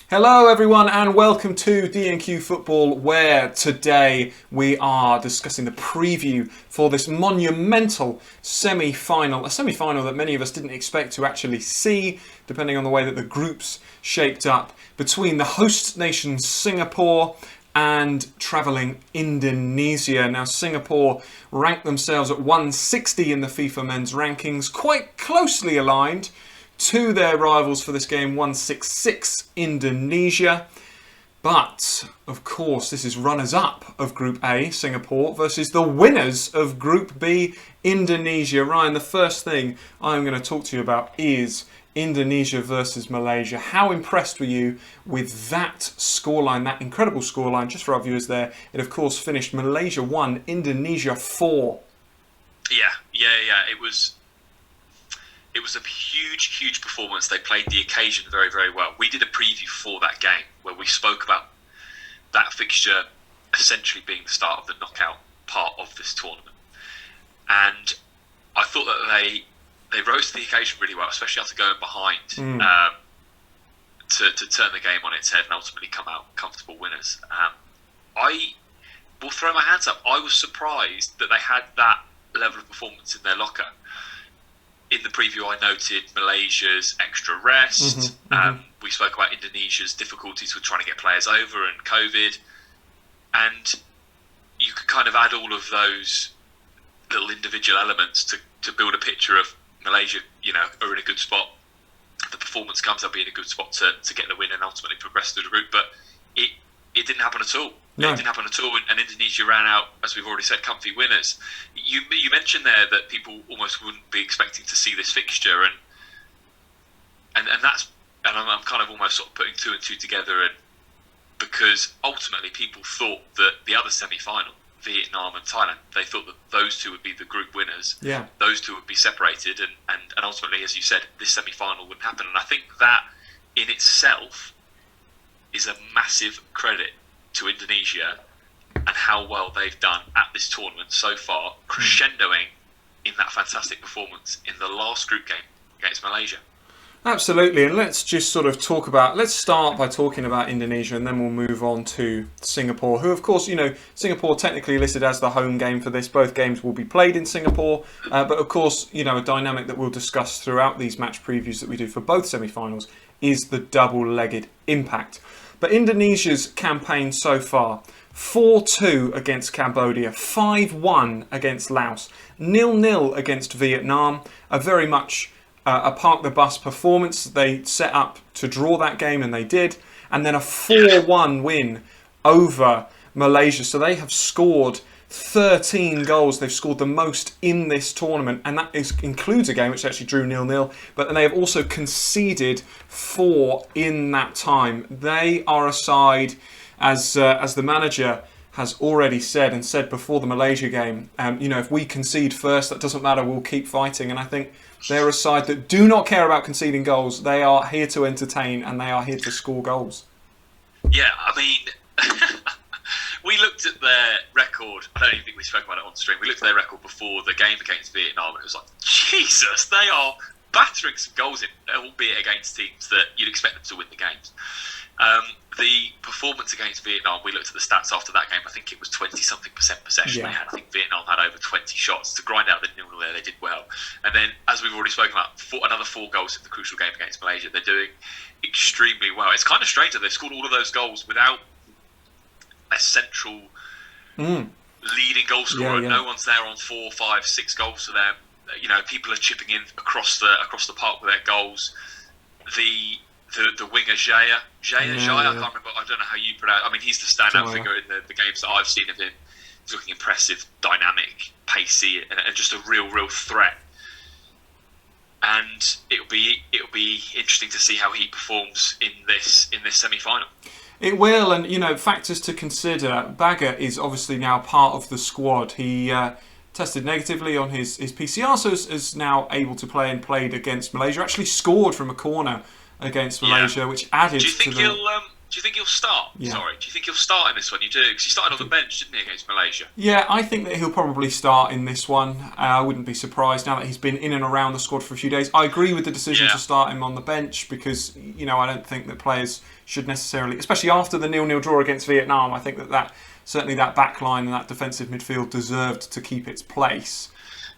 Hello everyone and welcome to D&Q Football, where today we are discussing the preview for this monumental semi-final. A semi-final that many of us didn't expect to actually see, depending on the way that the groups shaped up, between the host nation Singapore and travelling Indonesia. Now Singapore ranked themselves at 160 in the FIFA men's rankings, quite closely aligned to their rivals for this game, 166 Indonesia. But, of course, this is runners-up of Group A, Singapore, versus the winners of Group B, Indonesia. Ryan, the first thing I'm going to talk to you about is Indonesia versus Malaysia. How impressed were you with that scoreline, that incredible scoreline? Just for our viewers there, it, of course, finished Malaysia 1, Indonesia 4. Yeah. It was a huge performance. They played the occasion very, very well. We did a preview for that game where we spoke about that fixture essentially being the start of the knockout part of this tournament. And I thought that they rose to the occasion really well, especially after going behind to turn the game on its head and ultimately come out comfortable winners. I will throw my hands up. I was surprised that they had that level of performance in their locker. In the preview, I noted Malaysia's extra rest. We spoke about Indonesia's difficulties with trying to get players over and COVID. And you could kind of add all of those little individual elements to build a picture of Malaysia, are in a good spot. The performance comes, they'll be in a good spot to get the win and ultimately progress through the group. But it didn't happen at all. No. It didn't happen at all, and Indonesia ran out, as we've already said, comfy winners. You mentioned there that people almost wouldn't be expecting to see this fixture, and I'm kind of almost sort of putting two and two together, and because ultimately people thought that the other semi-final, Vietnam and Thailand, they thought that those two would be the group winners. Yeah. Those two would be separated, and ultimately, as you said, this semi-final wouldn't happen. And I think that in itself is a massive credit to Indonesia and how well they've done at this tournament so far, crescendoing in that fantastic performance in the last group game against Malaysia. Absolutely, and let's just sort of let's start by talking about Indonesia and then we'll move on to Singapore, who of course, Singapore technically listed as the home game for this. Both games will be played in Singapore, but of course, a dynamic that we'll discuss throughout these match previews that we do for both semi-finals is the double-legged impact. But Indonesia's campaign so far: 4-2 against Cambodia, 5-1 against Laos, 0-0 against Vietnam. A very much a park-the-bus performance. They set up to draw that game, and they did. And then a 4-1 win over Malaysia. So they have scored 13 goals. They've scored the most in this tournament, and that includes a game which actually drew 0-0. But they have also conceded 4 in that time. They are a side, as the manager has already said and said before the Malaysia game, if we concede first, that doesn't matter, we'll keep fighting. And I think they're a side that do not care about conceding goals. They are here to entertain, and they are here to score goals. Yeah, I mean, we looked at their record. I don't even think we spoke about it on stream. We looked at their record before the game against Vietnam, and it was like, Jesus, they are battering some goals in, albeit against teams that you'd expect them to win the games. The performance against Vietnam, we looked at the stats after that game. I think it was 20-something% possession they had. I think Vietnam had over 20 shots. To grind out the 0-0 there, they did well. And then, as we've already spoken about, another 4 goals in the crucial game against Malaysia. They're doing extremely well. It's kind of strange that they've scored all of those goals without a central leading goal scorer. No one's there on 4, 5, 6 goals for them. People are chipping in across the park with their goals. The winger Jaya, I can't remember. I don't know how you pronounce. I mean, he's the standout figure in the games that I've seen of him. He's looking impressive, dynamic, pacey, and just a real threat. And it'll be interesting to see how he performs in this semi-final. It will, and factors to consider. Bagger is obviously now part of the squad. He tested negatively on his PCR, so is now able to play and played against Malaysia. Actually scored from a corner against Malaysia, which added to the... Do you think he'll start? Yeah. Sorry, do you think he'll start in this one? You do, because he started on the bench, didn't he, against Malaysia? Yeah, I think that he'll probably start in this one. I wouldn't be surprised now that he's been in and around the squad for a few days. I agree with the decision to start him on the bench because, I don't think that players should necessarily, especially after the 0-0 draw against Vietnam, I think that certainly that back line and that defensive midfield deserved to keep its place.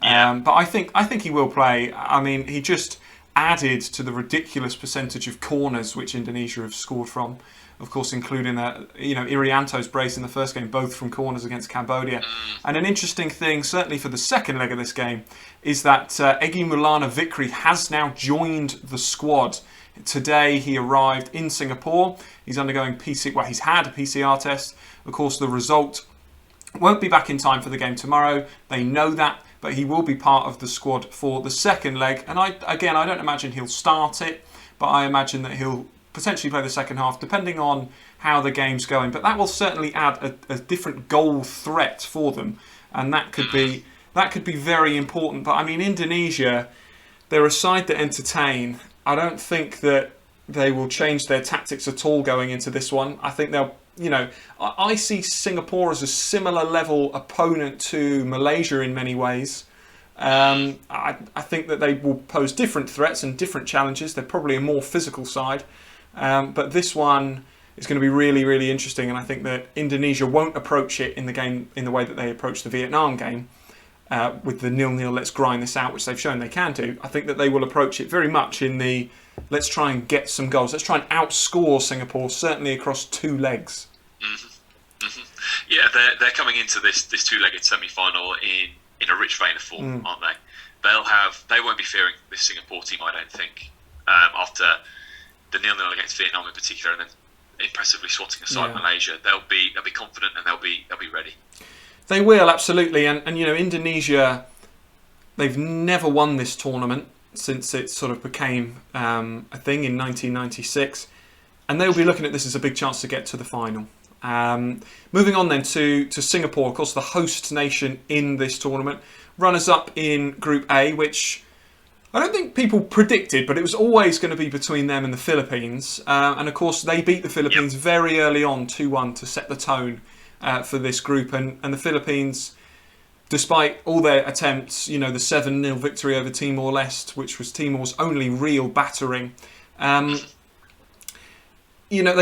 Yeah. But I think he will play. I mean, he just added to the ridiculous percentage of corners which Indonesia have scored from. Of course, including Irianto's brace in the first game, both from corners against Cambodia. And an interesting thing, certainly for the second leg of this game, is that Egy Maulana Vikri has now joined the squad. Today he arrived in Singapore. He's undergoing he's had a PCR test. Of course, the result won't be back in time for the game tomorrow. They know that, but he will be part of the squad for the second leg. And I don't imagine he'll start it, but I imagine that he'll potentially play the second half, depending on how the game's going. But that will certainly add a different goal threat for them, and that could be very important. But I mean, Indonesia, they're a side that entertain. I don't think that they will change their tactics at all going into this one. I think they'll, I see Singapore as a similar level opponent to Malaysia in many ways. I think that they will pose different threats and different challenges. They're probably a more physical side. But this one is going to be really, really interesting, and I think that Indonesia won't approach it in the game in the way that they approached the Vietnam game, with the 0-0, let's grind this out, which they've shown they can do. I think that they will approach it very much in the let's try and get some goals. Let's try and outscore Singapore, certainly across two legs. Mm-hmm. Mm-hmm. Yeah, they're coming into this two-legged semi-final in a rich vein of form, aren't they? They won't be fearing this Singapore team, I don't think, after the 0-0 against Vietnam in particular, and then impressively swatting aside Malaysia. They'll be confident and they'll be ready. They will, absolutely, and Indonesia, they've never won this tournament since it sort of became a thing in 1996, and they'll be looking at this as a big chance to get to the final. Moving on then to Singapore, of course, the host nation in this tournament, runners up in Group A, which I don't think people predicted, but it was always going to be between them and the Philippines. And of course, they beat the Philippines very early on, 2-1, to set the tone for this group. And the Philippines, despite all their attempts, the 7-0 victory over Timor-Leste, which was Timor's only real battering, they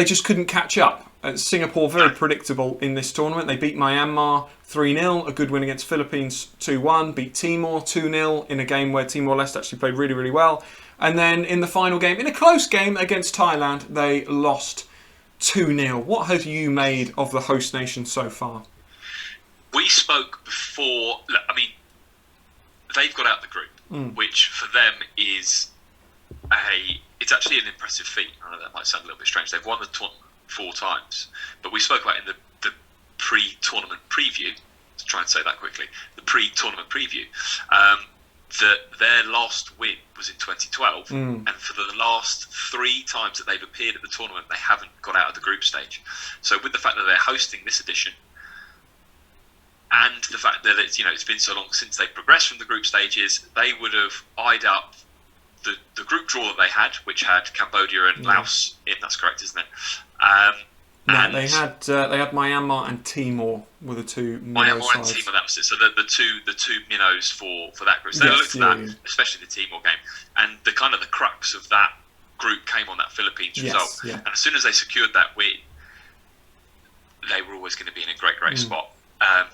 just couldn't catch up. Singapore, very predictable in this tournament. They beat Myanmar 3-0, a good win against Philippines 2-1, beat Timor 2-0 in a game where Timor-Leste actually played really, really well. And then in the final game, in a close game against Thailand, they lost 2-0. What have you made of the host nation so far? We spoke before. Look, I mean, they've got out the group, which for them is it's actually an impressive feat. I know that might sound a little bit strange. They've won the tournament 4 times, but we spoke about in the pre-tournament preview, to try and say that quickly, the pre-tournament preview, that their last win was in 2012, and for the last 3 times that they've appeared at the tournament, they haven't got out of the group stage. So with the fact that they're hosting this edition, and the fact that it's been so long since they progressed from the group stages, they would have eyed up the group draw that they had, which had Cambodia and Laos in. That's correct, isn't it? And they had Myanmar and Timor were the two minnow Myanmar sides. and Timor, that was it. So the two minnows for that group. So they looked at that, especially the Timor game, and the crux of that group came on that Philippines result. Yeah. And as soon as they secured that win, they were always going to be in a great spot.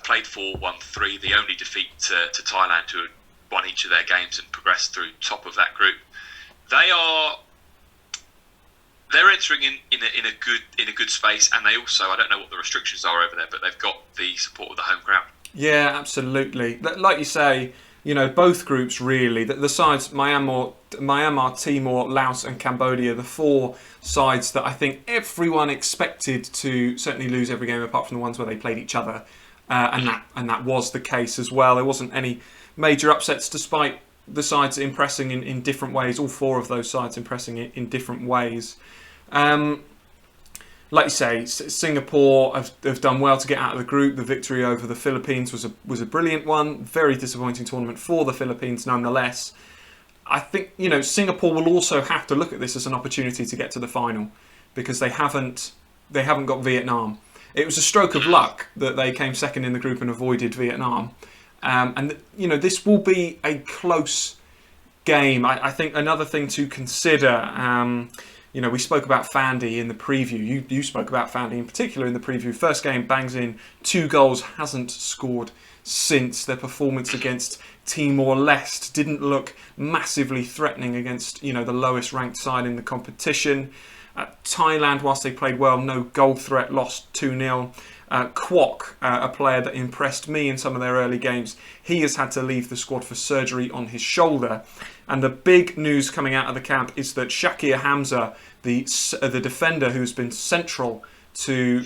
Played 4, won 3. The only defeat to Thailand, who had won each of their games and progressed through top of that group. They're entering in a good space, and they also, I don't know what the restrictions are over there, but they've got the support of the home ground. Yeah, absolutely. Like you say, both groups really. The sides Myanmar, Timor, Laos, and Cambodia, the 4 sides that I think everyone expected to certainly lose every game, apart from the ones where they played each other, and that was the case as well. There wasn't any major upsets, despite the sides impressing in different ways. All 4 of those sides impressing in different ways. Like you say, Singapore have done well to get out of the group. The victory over the Philippines was a brilliant one. Very disappointing tournament for the Philippines, nonetheless. I think Singapore will also have to look at this as an opportunity to get to the final, because they haven't they haven't got Vietnam. It was a stroke of luck that they came second in the group and avoided Vietnam. And this will be a close game. I think another thing to consider. We spoke about Fandy in the preview. You spoke about Fandy in particular in the preview. First game, bangs in 2 goals, hasn't scored since. Their performance against Timor-Leste didn't look massively threatening against the lowest ranked side in the competition. Thailand, whilst they played well, no goal threat, lost 2-0. Kwok, a player that impressed me in some of their early games, he has had to leave the squad for surgery on his shoulder. And the big news coming out of the camp is that Shakir Hamza, the defender who's been central to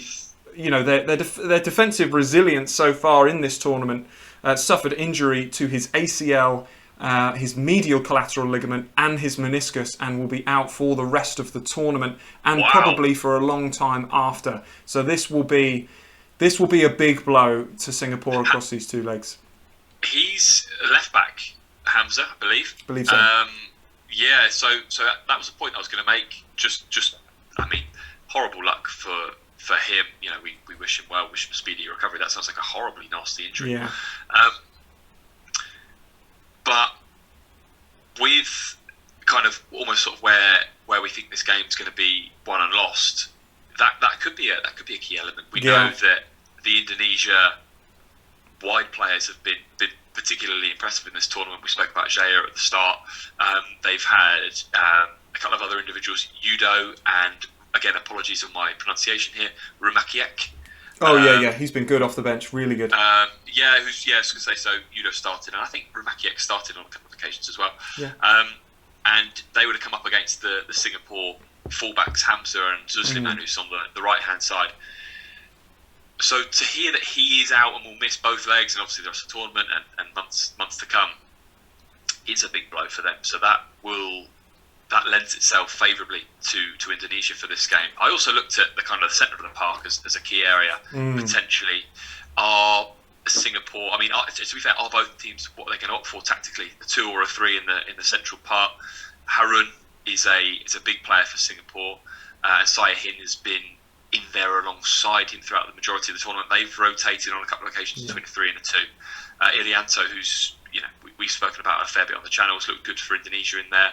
their defensive resilience so far in this tournament, suffered injury to his ACL, his medial collateral ligament and his meniscus, and will be out for the rest of the tournament and probably for a long time after. So this will be a big blow to Singapore across these 2 legs. He's a left back, Hamza, I believe. Believe so. So that was the point I was going to make. Horrible luck for him. We wish him well, wish him a speedy recovery. That sounds like a horribly nasty injury. Yeah. But with kind of almost sort of where we think this game's going to be won and lost, that could be a key element. We know that the Indonesia wide players have been particularly impressive in this tournament. We spoke about Jaya at the start. They've had a couple of other individuals, Yudo, and again, apologies on my pronunciation here, Rumakiek. He's been good off the bench, really good. I was going to say, so Yudo started, and I think Rumakiek started on a couple of occasions as well. Yeah. And they would have come up against the Singapore fullbacks, Hamza and Zusliman, who's on the right-hand side. So to hear that he is out and will miss both legs, and obviously there's a tournament and months to come, is a big blow for them. So that lends itself favourably to Indonesia for this game. I also looked at the kind of the centre of the park as a key area potentially. Are Singapore? To be fair, are both teams what they're going to opt for tactically? A 2 or a 3 in the central part. Harun is a big player for Singapore. Saya Hin has been in there alongside him throughout the majority of the tournament. They've rotated on a couple of occasions between a 3 and a 2. Ilianto, who's we've spoken about a fair bit on the channels, looked good for Indonesia in there.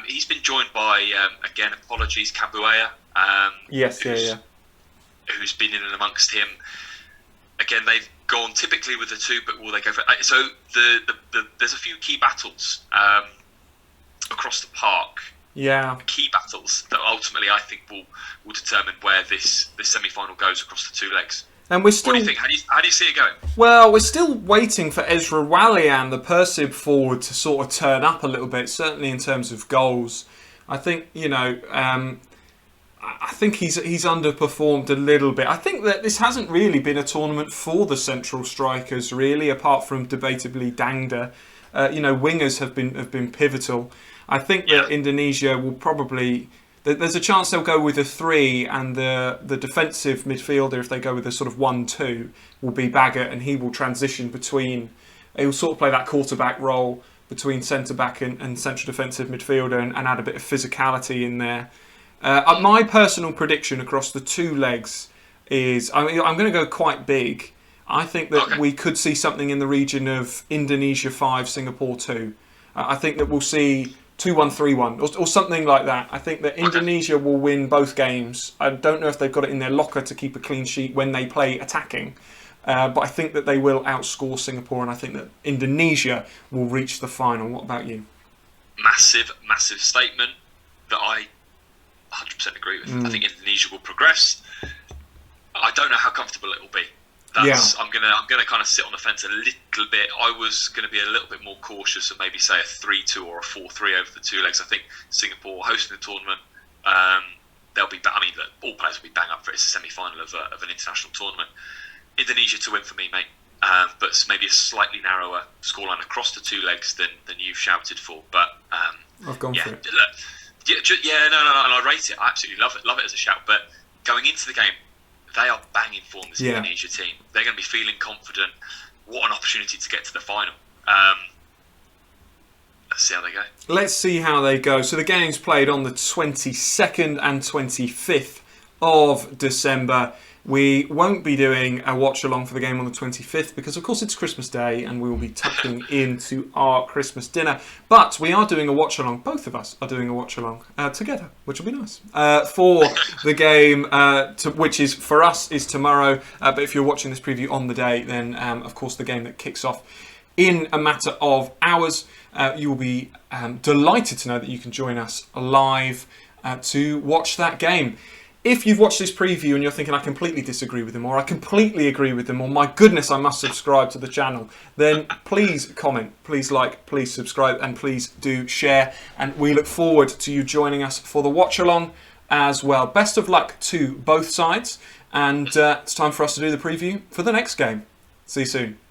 He's been joined by again, apologies, Kambuaya. Who's been in and amongst him. Again, they've gone typically with the 2, but will they go for? So there's a few key battles across the park. Yeah. Key battles that ultimately I think will determine where this semi-final goes across the 2 legs. And we're still. What do you think? How do you see it going? Well, we're still waiting for Ezra Walian, the Persib forward, to sort of turn up a little bit. Certainly in terms of goals, I think I think he's underperformed a little bit. I think that this hasn't really been a tournament for the central strikers, really, apart from debatably Dangda. Wingers have been pivotal. I think that Indonesia will probably. There's a chance they'll go with a 3, and the defensive midfielder, if they go with a sort of 1-2, will be Baggett, and he will transition between. He'll sort of play that quarterback role between centre back and central defensive midfielder, and add a bit of physicality in there. My personal prediction across the 2 legs is I'm going to go quite big. I think that we could see something in the region of Indonesia 5, Singapore 2. I think that we'll see 2-1, 3-1, or something like that. I think that Indonesia will win both games. I don't know if they've got it in their locker to keep a clean sheet when they play attacking. But I think that they will outscore Singapore, and I think that Indonesia will reach the final. What about you? Massive statement that I 100% agree with. I think Indonesia will progress. I don't know how comfortable it will be. I'm gonna kind of sit on the fence a little bit. I was going to be a little bit more cautious and maybe say a 3-2 or a 4-3 over the 2 legs. I think Singapore hosting the tournament, they'll be. All players will be bang up for it. It's a semi-final of an international tournament. Indonesia to win for me, mate. But maybe a slightly narrower scoreline across the 2 legs than you've shouted for. But I've gone for it. No, and I rate it. I absolutely love it as a shout. But going into the game, they are banging form, this Indonesia team. They're going to be feeling confident. What an opportunity to get to the final. Let's see how they go. Let's see how they go. So the game's played on the 22nd and 25th of December. We won't be doing a watch along for the game on the 25th because, of course, it's Christmas Day and we will be tucking into our Christmas dinner. But we are doing a watch along. Both of us are doing a watch along together, which will be nice for the game, which is for us is tomorrow. But if you're watching this preview on the day, then of course the game that kicks off in a matter of hours. You will be delighted to know that you can join us live to watch that game. If you've watched this preview and you're thinking, I completely disagree with them, or I completely agree with them, or my goodness, I must subscribe to the channel, then please comment, please like, please subscribe, and please do share. And we look forward to you joining us for the watch along as well. Best of luck to both sides. And it's time for us to do the preview for the next game. See you soon.